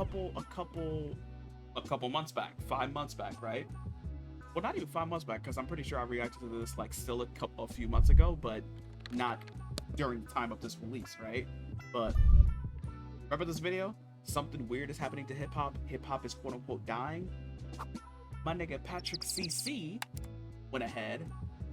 couple months back, 5 months back, right? Well, not even 5 months back, because I'm pretty sure I reacted to this like still a few months ago, but not during the time of this release, right? But remember this video? Something weird is happening to hip hop. Hip hop is quote unquote dying. My nigga Patrick CC went ahead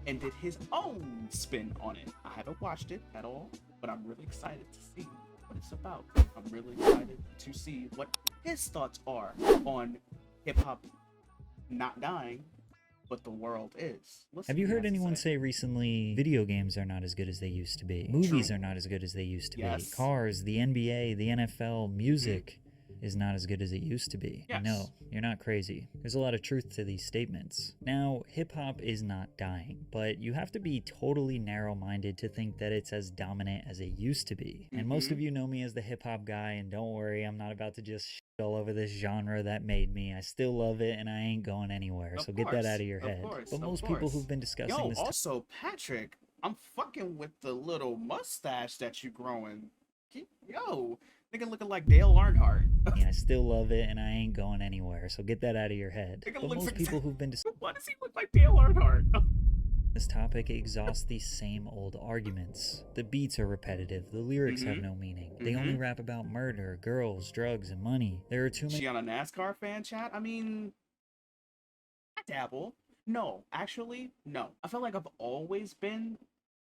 and did his own spin on it. I haven't watched it at all, but I'm really excited to see what it's about. I'm really excited to see what his thoughts are on hip hop not dying, but the world is. Have you heard anyone say recently video games are not as good as they used to be? Movies are not as good as they used to be. Cars, the NBA, the NFL, music is not as good as it used to be. Yes. No, you're not crazy. There's a lot of truth to these statements. Now, hip-hop is not dying, but you have to be totally narrow-minded to think that it's as dominant as it used to be. And most of you know me as the hip-hop guy, and don't worry, I'm not about to just shit all over this genre that made me. I still love it, and I ain't going anywhere, so get that out of your head. But most people who've been discussing this... also, Patrick, I'm fucking with the little mustache that you growing. Yo, nigga looking like Dale Earnhardt. I still love it, and I ain't going anywhere, so get that out of your head. Nigga But most people who've been why does he look like Dale Earnhardt? This topic exhausts these same old arguments. The beats are repetitive, the lyrics have no meaning. They only rap about murder, girls, drugs, and money. There are too many... She on a NASCAR fan chat? I mean, I dabble. No, actually, no. I feel like I've always been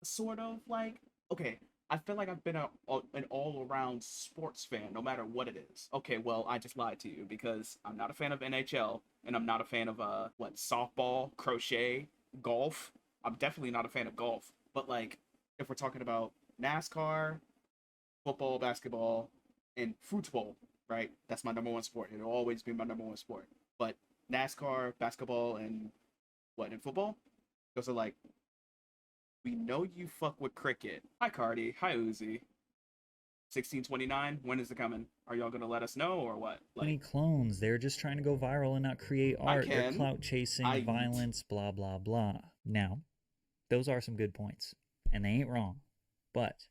sort of like, okay, I feel like I've been an all-around sports fan, no matter what it is. Okay, well, I just lied to you, because I'm not a fan of NHL, and I'm not a fan of, softball, crochet, golf. I'm definitely not a fan of golf. But, like, if we're talking about NASCAR, football, basketball, and football, right? That's my number one sport. It'll always be my number one sport. But NASCAR, basketball, and football? Those are, like, we know you fuck with cricket. Hi, Cardi. Hi, Uzi. 1629, when is it coming? Are y'all gonna let us know, or what? Like, many clones. They're just trying to go viral and not create art. They're clout chasing, violence, blah, blah, blah. Now, those are some good points, and they ain't wrong. But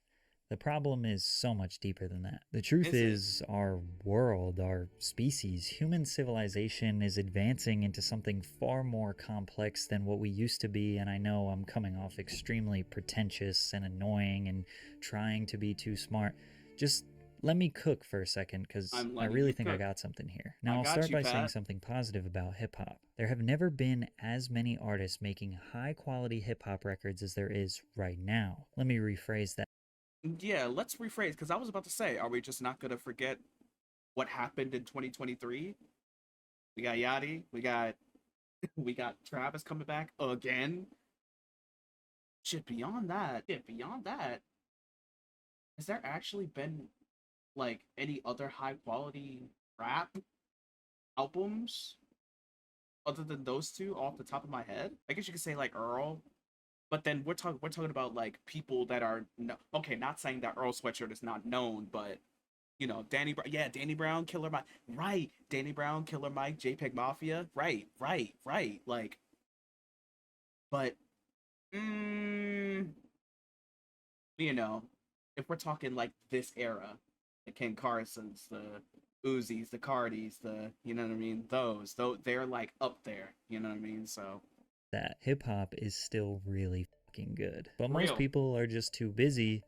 the problem is so much deeper than that. The truth is our world, our species, human civilization is advancing into something far more complex than what we used to be, and I know I'm coming off extremely pretentious and annoying and trying to be too smart. Just let me cook for a second, because I really think I got something here. Now, I'll start by saying something positive about hip-hop. There have never been as many artists making high-quality hip-hop records as there is right now. Let me rephrase that. Yeah, let's rephrase, because I was about to say, are we just not going to forget what happened in 2023? We got Yachty, we got Travis coming back again. Shit, beyond that, has there actually been, like, any other high-quality rap albums other than those two off the top of my head? I guess you could say, like, Earl. But then we're talking about, like, people that are okay. Not saying that Earl Sweatshirt is not known, but you know, Danny Brown, Killer Mike, right? Danny Brown, Killer Mike, JPEG Mafia, right? Like, but you know, if we're talking like this era, the Ken Carsons, the Uzis, the Cardis, the, you know what I mean? Those they're like up there, you know what I mean? So. That hip-hop is still really fucking good. But most people are just too busy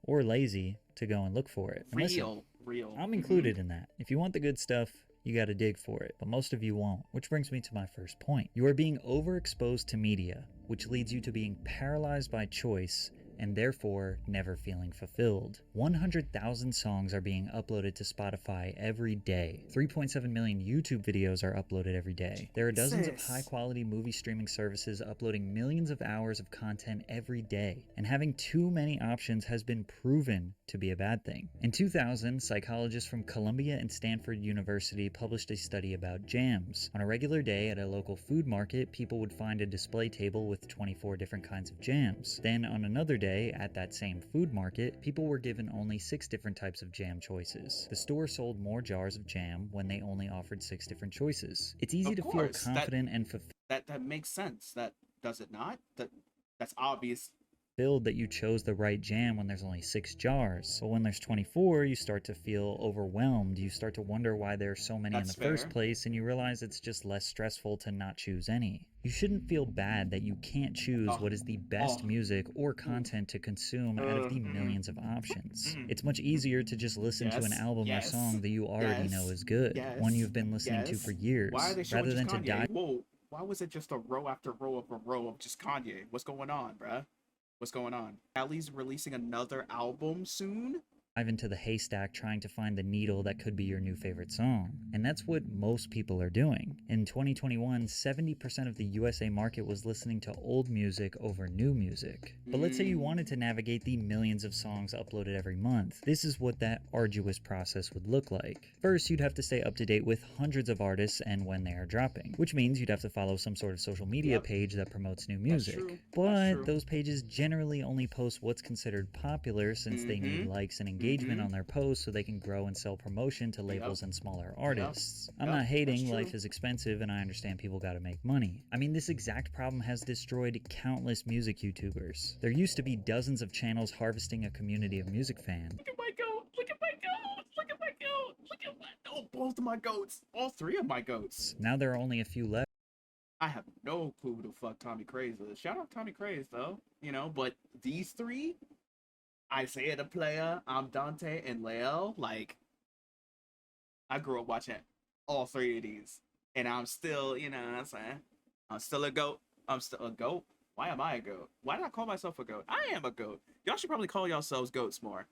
or lazy to go and look for it. And listen, I'm included in that. If you want the good stuff, you gotta dig for it. But most of you won't. Which brings me to my first point. You are being overexposed to media, which leads you to being paralyzed by choice and therefore never feeling fulfilled. 100,000 songs are being uploaded to Spotify every day. 3.7 million YouTube videos are uploaded every day. There are dozens of high-quality movie streaming services uploading millions of hours of content every day, and having too many options has been proven to be a bad thing. In 2000, psychologists from Columbia and Stanford University published a study about jams. On a regular day at a local food market, people would find a display table with 24 different kinds of jams. Then on another day, at that same food market, people were given only 6 different types of jam choices. The store sold more jars of jam when they only offered 6 different choices. It's easy to feel confident and fulfilled. That makes sense. That does it not? That's obvious fulfilled that you chose the right jam when there's only 6 jars. But when there's 24, you start to feel overwhelmed. You start to wonder why there are so many in the first place, and you realize it's just less stressful to not choose any. You shouldn't feel bad that you can't choose what is the best music or content to consume out of the millions of options. It's much easier to just listen to an album or song that you already know is good, one you've been listening to for years, rather than to dive. Whoa, why was it just a row after row of just Kanye? What's going on, bruh? What's going on? Ali's releasing another album soon? Into the haystack trying to find the needle that could be your new favorite song. And that's what most people are doing. In 2021, 70% of the USA market was listening to old music over new music. But let's say you wanted to navigate the millions of songs uploaded every month. This is what that arduous process would look like. First, you'd have to stay up to date with hundreds of artists and when they are dropping, which means you'd have to follow some sort of social media page that promotes new music. But those pages generally only post what's considered popular since they need likes and engagement on their posts so they can grow and sell promotion to labels and smaller artists. I'm not hating, life is expensive and I understand people gotta make money. I mean, this exact problem has destroyed countless music YouTubers. There used to be dozens of channels harvesting a community of music fans. Look at my goat! Look at my goat! Look at my goat! Look at my... Oh, both of my goats! All 3 of my goats! Now there are only a few left. I have no clue who the fuck Tommy Craze is. Shout out Tommy Craze though, you know, but these 3, Isaiah the Player, I'm Dante, and Leo, like, I grew up watching all 3 of these, and I'm still, you know what I'm saying, I'm still a goat. I'm still a goat? Why am I a goat? Why did I call myself a goat? I am a goat. Y'all should probably call yourselves goats more.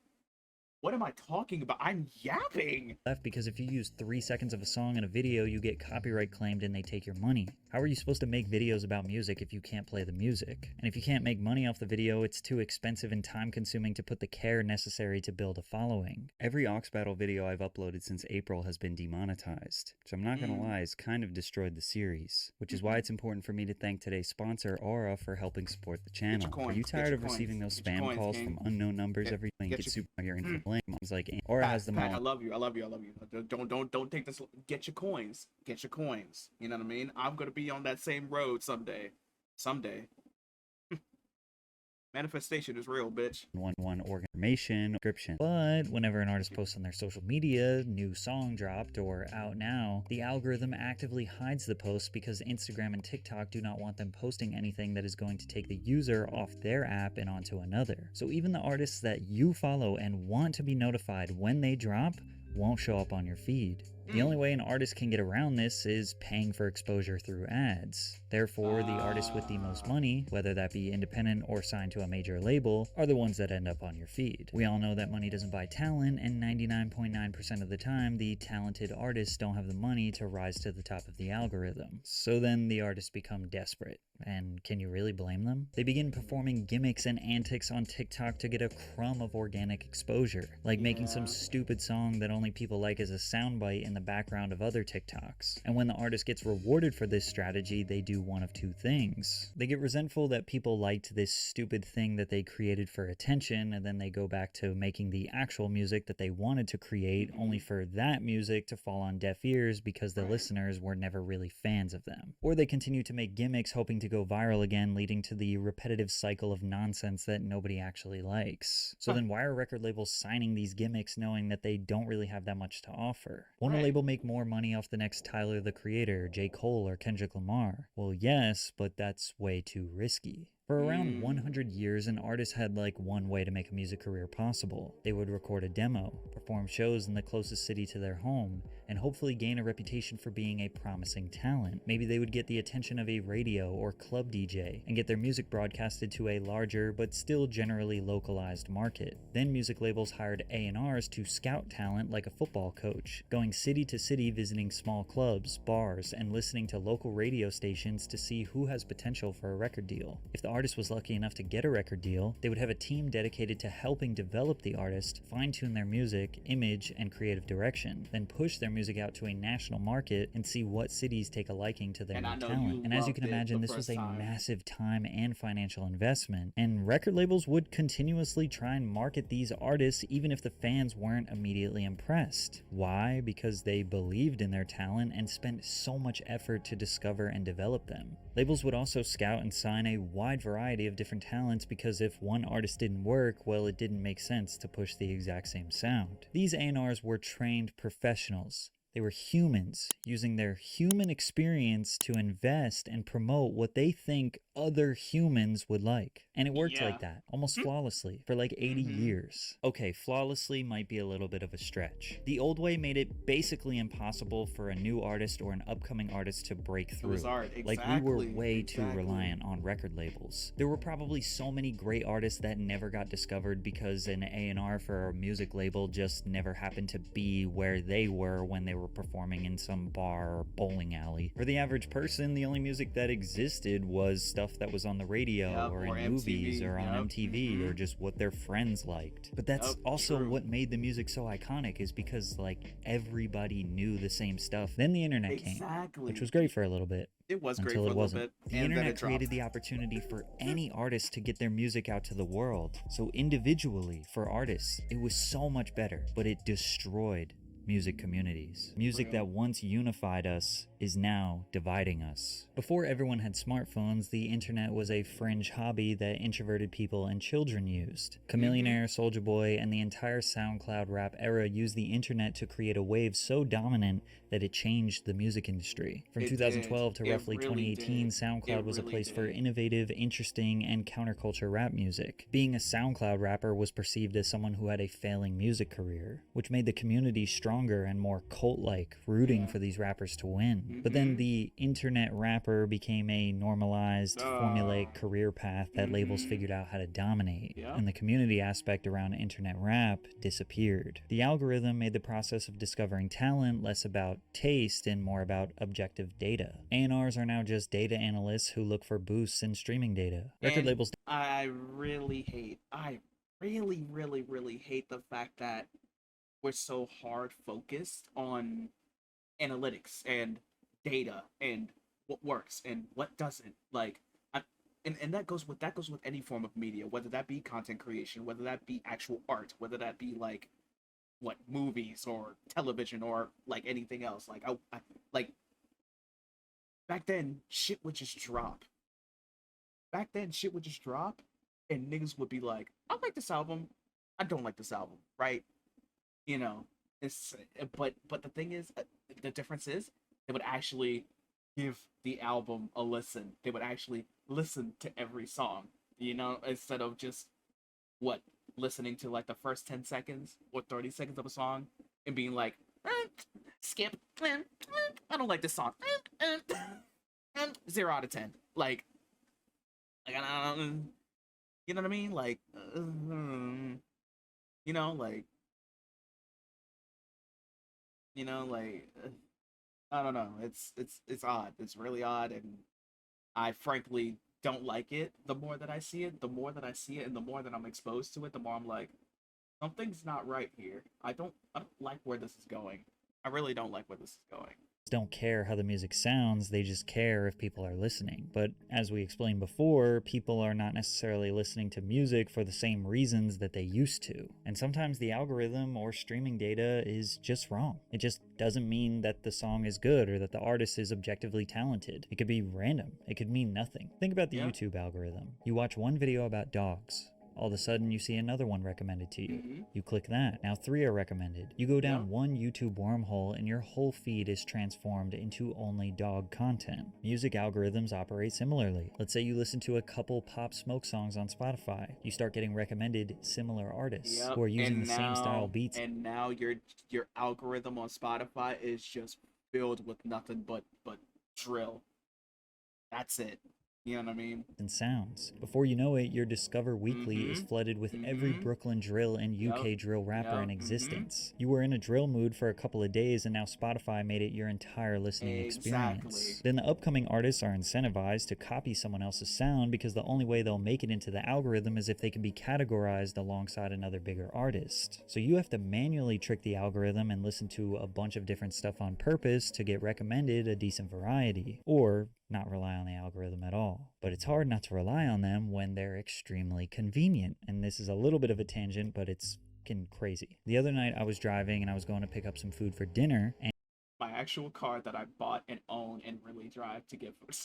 What am I talking about? I'm yapping! Because if you use 3 seconds of a song in a video, you get copyright claimed and they take your money. How are you supposed to make videos about music if you can't play the music? And if you can't make money off the video, it's too expensive and time-consuming to put the care necessary to build a following. Every Aux Battle video I've uploaded since April has been demonetized, which I'm not gonna lie, has kind of destroyed the series, which is why it's important for me to thank today's sponsor, Aura, for helping support the channel. Are you tired of receiving those spam calls from unknown numbers every week? Get super you're in for blame. I was like, Aura has them all. I love you. Don't take this. Get your coins. Get your coins. You know what I mean? I'm gonna be on that same road someday. Manifestation is real, bitch. One information description. But whenever an artist posts on their social media, new song dropped or out now, the algorithm actively hides the post because Instagram and TikTok do not want them posting anything that is going to take the user off their app and onto another. So even the artists that you follow and want to be notified when they drop won't show up on your feed. The only way an artist can get around this is paying for exposure through ads. Therefore, the artists with the most money, whether that be independent or signed to a major label, are the ones that end up on your feed. We all know that money doesn't buy talent, and 99.9% of the time, the talented artists don't have the money to rise to the top of the algorithm. So then the artists become desperate. And can you really blame them? They begin performing gimmicks and antics on TikTok to get a crumb of organic exposure, like making some stupid song that only people like as a soundbite in the background of other TikToks. And when the artist gets rewarded for this strategy, they do one of 2 things. They get resentful that people liked this stupid thing that they created for attention, and then they go back to making the actual music that they wanted to create, only for that music to fall on deaf ears because the listeners were never really fans of them. Or they continue to make gimmicks hoping to go viral again, leading to the repetitive cycle of nonsense that nobody actually likes. So then why are record labels signing these gimmicks knowing that they don't really have that much to offer? Won't a label make more money off the next Tyler the Creator, J. Cole, or Kendrick Lamar? Well, yes, but that's way too risky. For around 100 years, an artist had like one way to make a music career possible. They would record a demo, perform shows in the closest city to their home, and hopefully gain a reputation for being a promising talent. Maybe they would get the attention of a radio or club DJ and get their music broadcasted to a larger but still generally localized market. Then music labels hired A&Rs to scout talent like a football coach, going city to city visiting small clubs, bars, and listening to local radio stations to see who has potential for a record deal. If the artist was lucky enough to get a record deal, they would have a team dedicated to helping develop the artist, fine-tune their music, image, and creative direction, then push their music out to a national market and see what cities take a liking to their new talent. And as you can imagine, this was a massive time and financial investment, and record labels would continuously try and market these artists even if the fans weren't immediately impressed. Why? Because they believed in their talent and spent so much effort to discover and develop them. Labels would also scout and sign a wide variety of different talents because if one artist didn't work, well, it didn't make sense to push the exact same sound. These A&Rs were trained professionals. They were humans using their human experience to invest and promote what they think other humans would like. And it worked like that, almost flawlessly, for like 80 years. Okay, flawlessly might be a little bit of a stretch. The old way made it basically impossible for a new artist or an upcoming artist to break through. It was art, exactly. Like, we were way too reliant on record labels. There were probably so many great artists that never got discovered because an A&R for a music label just never happened to be where they were when they were performing in some bar or bowling alley. For the average person, the only music that existed was stuff that was on the radio or in movies or on MTV or just what their friends liked. But that's also what made the music so iconic, is because like everybody knew the same stuff. Then the internet came, which was great for a little bit. It was great for a little bit. The internet created the opportunity for any artist to get their music out to the world. So individually, for artists, it was so much better, but it destroyed music communities. Music that once unified us is now dividing us. Before everyone had smartphones, the internet was a fringe hobby that introverted people and children used. Chameleonaire, Soulja Boy, and the entire SoundCloud rap era used the internet to create a wave so dominant that it changed the music industry. From 2012 to roughly 2018, SoundCloud was a place for innovative, interesting, and counterculture rap music. Being a SoundCloud rapper was perceived as someone who had a failing music career, which made the community stronger and more cult-like, rooting for these rappers to win. But then the internet rapper became a normalized, formulaic career path that labels figured out how to dominate, and the community aspect around internet rap disappeared. The algorithm made the process of discovering talent less about taste and more about objective data. A&Rs are now just data analysts who look for boosts in streaming data. Record labels... I really hate the fact that we're so hard focused on analytics and data and what works and what doesn't. Like, and that goes with any form of media, whether that be content creation, whether that be actual art, whether that be like what movies or television or like anything else. Like I like back then, shit would just drop. Back then, shit would just drop, and niggas would be like, "I like this album. I don't like this album." Right? You know, it's but the thing is, the difference is they would actually give the album a listen. They would actually listen to every song, you know, instead of just listening to like the first 10 seconds or 30 seconds of a song and being like, skip, I don't like this song, 0 out of 10. Like you know what I mean? Like, you know, I don't know. It's odd. It's really odd, and I frankly don't like it. The more that I see it, and the more that I'm exposed to it, the more I'm like, something's not right here. I don't like where this is going. I really don't like where this is going. Don't care how the music sounds, they just care if people are listening. But as we explained before, people are not necessarily listening to music for the same reasons that they used to. And sometimes the algorithm or streaming data is just wrong. It just doesn't mean that the song is good or that the artist is objectively talented. It could be random. It could mean nothing. Think about the YouTube algorithm. You watch one video about dogs. All of a sudden, you see another one recommended to you. You click that. Now 3 are recommended. You go down one YouTube wormhole and your whole feed is transformed into only dog content. Music algorithms operate similarly. Let's say you listen to a couple Pop Smoke songs on Spotify. You start getting recommended similar artists who are using the same style beats. And now your algorithm on Spotify is just filled with nothing but drill. That's it. You know what I mean? And sounds. Before you know it, your Discover Weekly is flooded with every Brooklyn drill and UK drill rapper in existence. You were in a drill mood for a couple of days, and now Spotify made it your entire listening experience. Then the upcoming artists are incentivized to copy someone else's sound because the only way they'll make it into the algorithm is if they can be categorized alongside another bigger artist. So you have to manually trick the algorithm and listen to a bunch of different stuff on purpose to get recommended a decent variety. Or not rely on the algorithm at all. But it's hard not to rely on them when they're extremely convenient. And this is a little bit of a tangent, but it's fucking crazy. The other night I was driving and I was going to pick up some food for dinner, and my actual car that I bought and own and really drive to get food.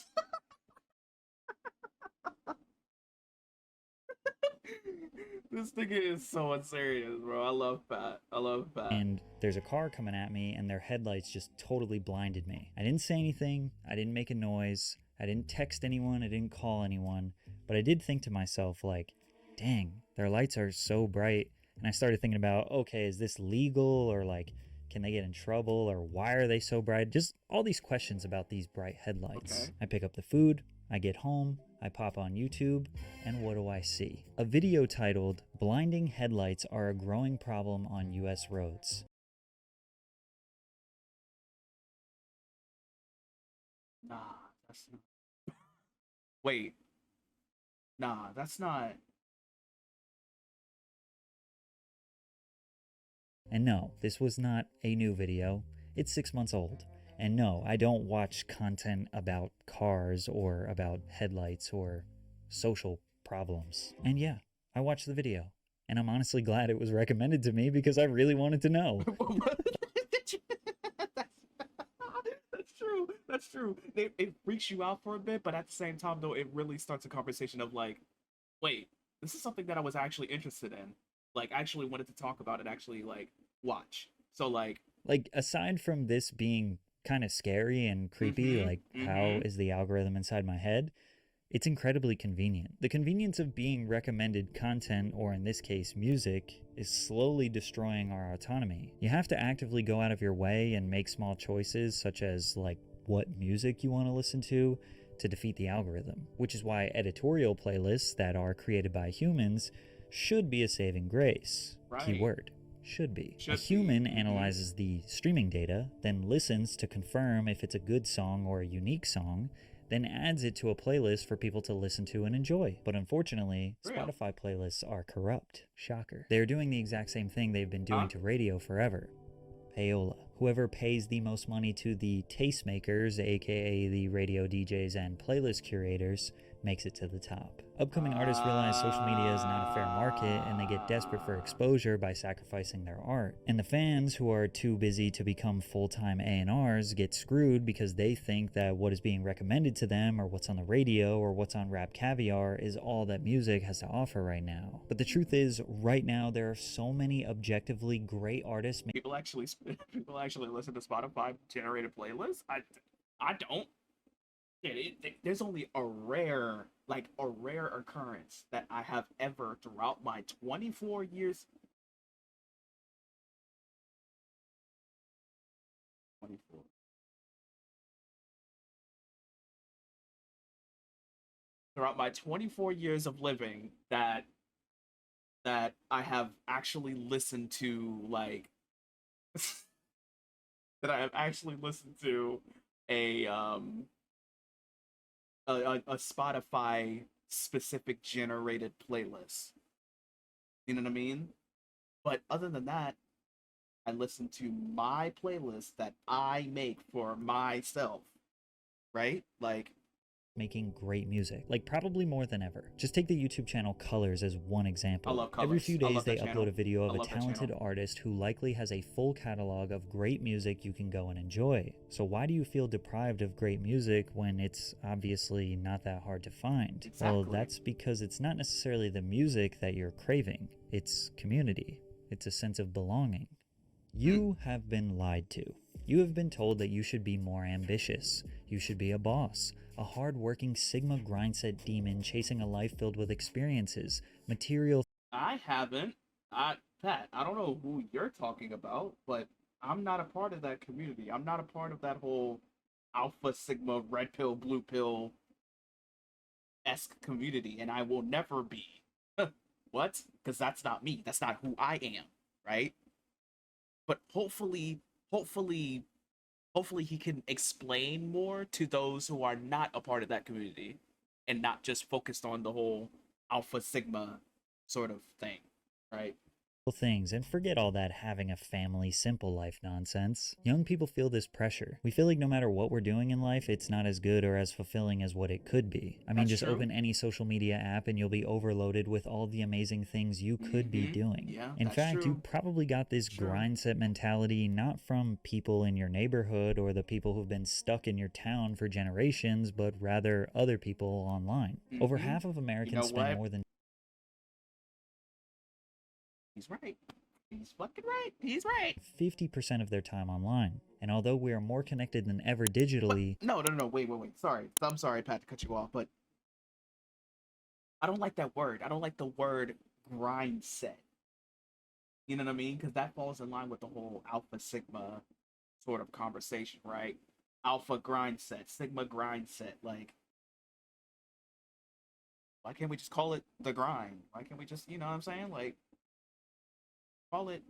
This nigga is so unserious, bro. I love Pat. I love Pat. And there's a car coming at me, and their headlights just totally blinded me. I didn't say anything. I didn't make a noise. I didn't text anyone. I didn't call anyone. But I did think to myself, like, dang, their lights are so bright. And I started thinking about, okay, is this legal? Or like, can they get in trouble? Or why are they so bright? Just all these questions about these bright headlights. Okay. I pick up the food. I get home, I pop on YouTube, and what do I see? A video titled, "Blinding Headlights Are a Growing Problem on US Roads." Nah, that's not... Wait. Nah, that's not... And no, this was not a new video. It's 6 months old. And no, I don't watch content about cars or about headlights or social problems. And yeah, I watched the video. And I'm honestly glad it was recommended to me because I really wanted to know. That's true. That's true. It freaks you out for a bit, but at the same time, though, it really starts a conversation of like, wait, this is something that I was actually interested in. Like, actually wanted to talk about it, actually, like, watch. So, like, aside from this being kind of scary and creepy, how is the algorithm inside my head? It's incredibly convenient. The convenience of being recommended content, or in this case, music, is slowly destroying our autonomy. You have to actively go out of your way and make small choices, such as, like, what music you want to listen to defeat the algorithm, which is why editorial playlists that are created by humans should be a saving grace. Right. Keyword. Should be. A human analyzes the streaming data, then listens to confirm if it's a good song or a unique song, then adds it to a playlist for people to listen to and enjoy. But unfortunately, Spotify playlists are corrupt. Shocker. They're doing the exact same thing they've been doing to radio forever. Payola. Whoever pays the most money to the tastemakers, aka the radio DJs and playlist curators, makes it to the top. Upcoming artists realize social media is not a fair market, and they get desperate for exposure by sacrificing their art. And the fans, who are too busy to become full-time A&Rs, get screwed because they think that what is being recommended to them, or what's on the radio, or what's on Rap Caviar, is all that music has to offer right now. But the truth is, right now, there are so many objectively great artists. People actually listen to Spotify-generated playlists? I don't. There's only a rare occurrence that I have ever throughout my 24 years. 24. Throughout my 24 years of living that I have actually listened to, like, that I have actually listened to a Spotify specific generated playlist. You know what I mean? But other than that, I listen to my playlist that I make for myself. Right? Like, making great music, like probably more than ever. Just take the YouTube channel Colors as one example. I love Colors. Every few days they upload a video of a talented artist who likely has a full catalog of great music you can go and enjoy. So why do you feel deprived of great music when it's obviously not that hard to find? Exactly. Well, that's because it's not necessarily the music that you're craving. It's community. It's a sense of belonging. You have been lied to. You have been told that you should be more ambitious. You should be a boss. A hard-working Sigma grindset demon chasing a life filled with experiences, material... I haven't. Pat, I don't know who you're talking about, but I'm not a part of that community. I'm not a part of that whole Alpha Sigma, red pill, blue pill-esque community, and I will never be. What? Because that's not me. That's not who I am, right? But hopefully he can explain more to those who are not a part of that community and not just focused on the whole Alpha Sigma sort of thing, right? Things, and forget all that having a family, simple life nonsense. Young people feel this pressure. We feel like no matter what we're doing in life, it's not as good or as fulfilling as what it could be. I mean, just open any social media app and you'll be overloaded with all the amazing things you could be doing. Yeah, in fact, you probably got this grind set mentality not from people in your neighborhood or the people who've been stuck in your town for generations, but rather other people online. Over half of Americans spend more than He's right. He's fucking right. He's right. 50% of their time online. And although we are more connected than ever digitally... But, no. Wait. Sorry. I'm sorry, Pat, to cut you off, but I don't like that word. I don't like the word grind set. You know what I mean? Because that falls in line with the whole Alpha Sigma sort of conversation, right? Alpha grind set, Sigma grind set. Like, why can't we just call it the grind? Why can't we just, you know what I'm saying? Like, call it,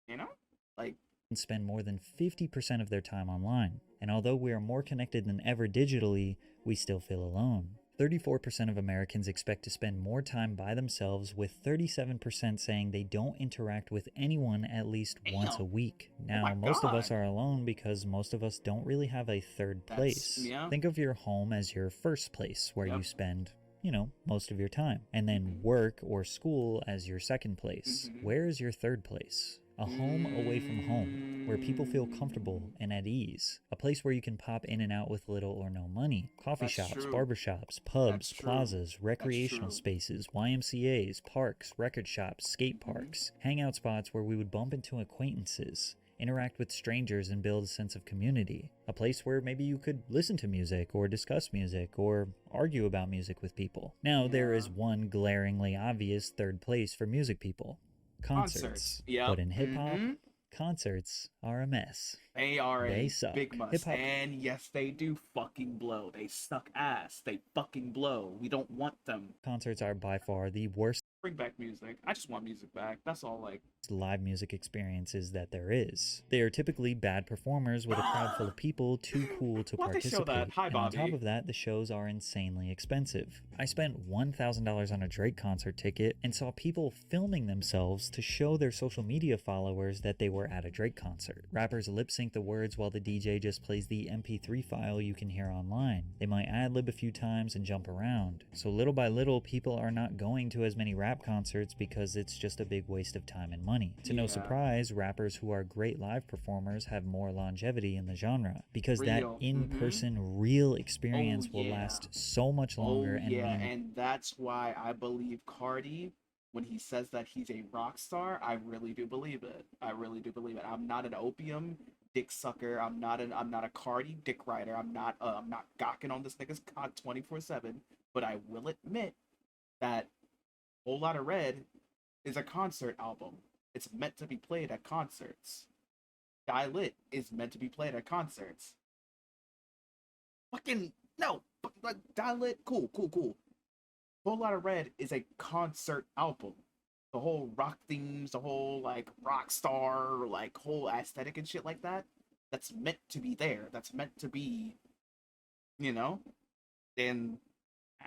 you know? Like, spend more than 50% of their time online. And although we are more connected than ever digitally, we still feel alone. 34% of Americans expect to spend more time by themselves, with 37% saying they don't interact with anyone at least once a week. Now, most of us are alone because most of us don't really have a third place. Think of your home as your first place where you spend, you know, most of your time. And then work or school as your second place. Where is your third place? A home away from home, where people feel comfortable and at ease. A place where you can pop in and out with little or no money. Coffee shops, barbershops, pubs, plazas, recreational spaces, YMCAs, parks, record shops, skate parks. Hangout spots where we would bump into acquaintances, interact with strangers, and build a sense of community. A place where maybe you could listen to music or discuss music or argue about music with people. Now, there is one glaringly obvious third place for music people. Concerts. But in hip-hop, concerts are a mess. They suck. Big mess. And yes, they do fucking blow. They suck ass. They fucking blow. We don't want them. Concerts are by far the worst. Bring back music. I just want music back. That's all. Like, live music experiences that there is. They are typically bad performers with a crowd full of people too cool to participate. Hi, and on top of that, the shows are insanely expensive. I spent $1,000 on a Drake concert ticket and saw people filming themselves to show their social media followers that they were at a Drake concert. Rappers lip sync the words while the DJ just plays the MP3 file you can hear online. They might ad-lib a few times and jump around. So little by little, people are not going to as many rap concerts because it's just a big waste of time and money. To no surprise, rappers who are great live performers have more longevity in the genre, because that in-person real experience will last so much longer. And that's why I believe Cardi, when he says that he's a rock star, I really do believe it. I'm not an opium dick sucker. I'm not a Cardi dick rider. I'm not gawking on this nigga's cock 24/7. But I will admit that Whole Lotta Red is a concert album. It's meant to be played at concerts. Die Lit is meant to be played at concerts. Fucking no, but Die Lit, cool. Whole Lotta Red is a concert album. The whole rock themes, the whole like rock star, like whole aesthetic and shit like that. That's meant to be there. That's meant to be, you know, and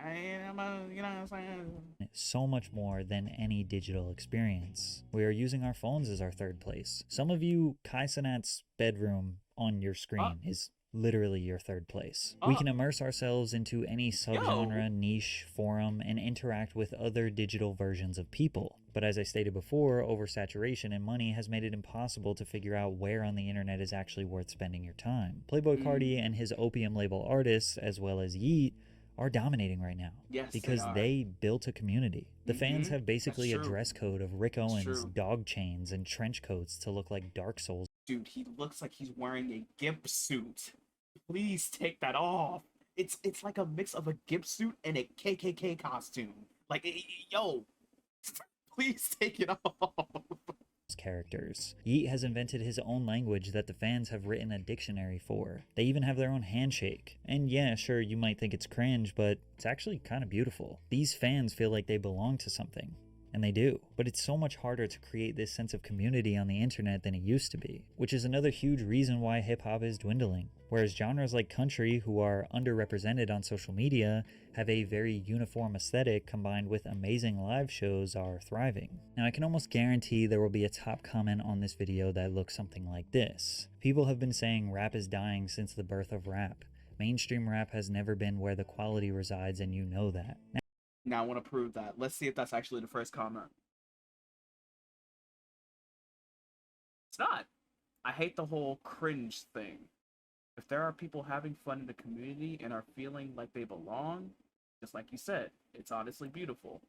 you know what I'm saying? So much more than any digital experience. We are using our phones as our third place. Some of you, Kai Cenat's bedroom on your screen is literally your third place. We can immerse ourselves into any subgenre, niche, forum, and interact with other digital versions of people. But as I stated before, oversaturation and money has made it impossible to figure out where on the internet is actually worth spending your time. Playboi Carti and his opium label artists, as well as Yeet, are dominating right now. Yes, because they built a community. The fans have basically a dress code of Rick Owens, dog chains, and trench coats to look like Dark Souls. Dude, he looks like he's wearing a gimp suit. Please take that off. It's like a mix of a gimp suit and a KKK costume. Like, yo, please take it off. Characters. Yeet has invented his own language that the fans have written a dictionary for. They even have their own handshake. And yeah, sure, you might think it's cringe, but it's actually kind of beautiful. These fans feel like they belong to something. And they do. But it's so much harder to create this sense of community on the internet than it used to be, which is another huge reason why hip-hop is dwindling. Whereas genres like country, who are underrepresented on social media, have a very uniform aesthetic combined with amazing live shows, are thriving. Now, I can almost guarantee there will be a top comment on this video that looks something like this. People have been saying rap is dying since the birth of rap. Mainstream rap has never been where the quality resides, and you know that. Now I want to prove that. Let's see if that's actually the first comment. It's not. I hate the whole cringe thing. If there are people having fun in the community and are feeling like they belong, just like you said, it's honestly beautiful.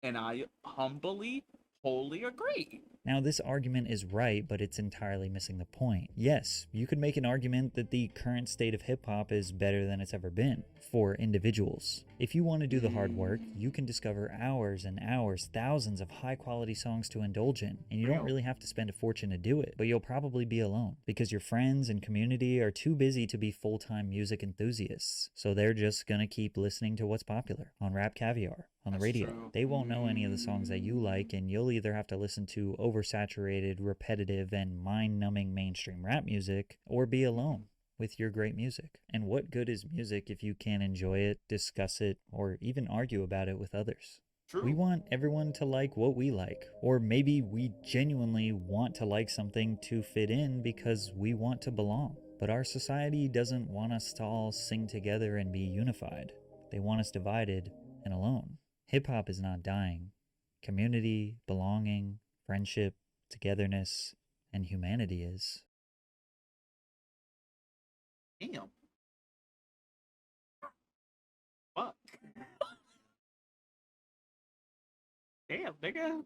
And I humbly, wholly agree. Now, this argument is right, but it's entirely missing the point. Yes, you could make an argument that the current state of hip hop is better than it's ever been for individuals. If you want to do the hard work, you can discover hours and hours, thousands of high quality songs to indulge in, and you don't really have to spend a fortune to do it, but you'll probably be alone because your friends and community are too busy to be full-time music enthusiasts. So they're just gonna keep listening to what's popular on Rap Caviar, on the radio. True. They won't know any of the songs that you like, and you'll either have to listen to oversaturated, repetitive, and mind-numbing mainstream rap music, or be alone with your great music. And what good is music if you can't enjoy it, discuss it, or even argue about it with others? True. We want everyone to like what we like, or maybe we genuinely want to like something to fit in because we want to belong. But our society doesn't want us to all sing together and be unified. They want us divided and alone. Hip-hop is not dying. Community, belonging, friendship, togetherness, and humanity is. Damn. Fuck. Damn, nigga.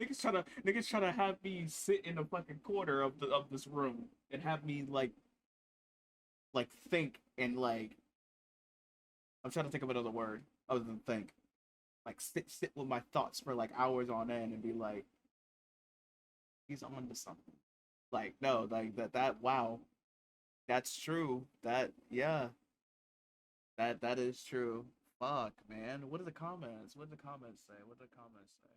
Niggas trying to have me sit in a fucking corner of this room and have me like think and like I'm trying to think of another word other than think. Like sit with my thoughts for like hours on end and be like, he's on to something. Like no, like that wow. That's true. That yeah. That is true. Fuck, man. What do the comments? What do the comments say? What do the comments say?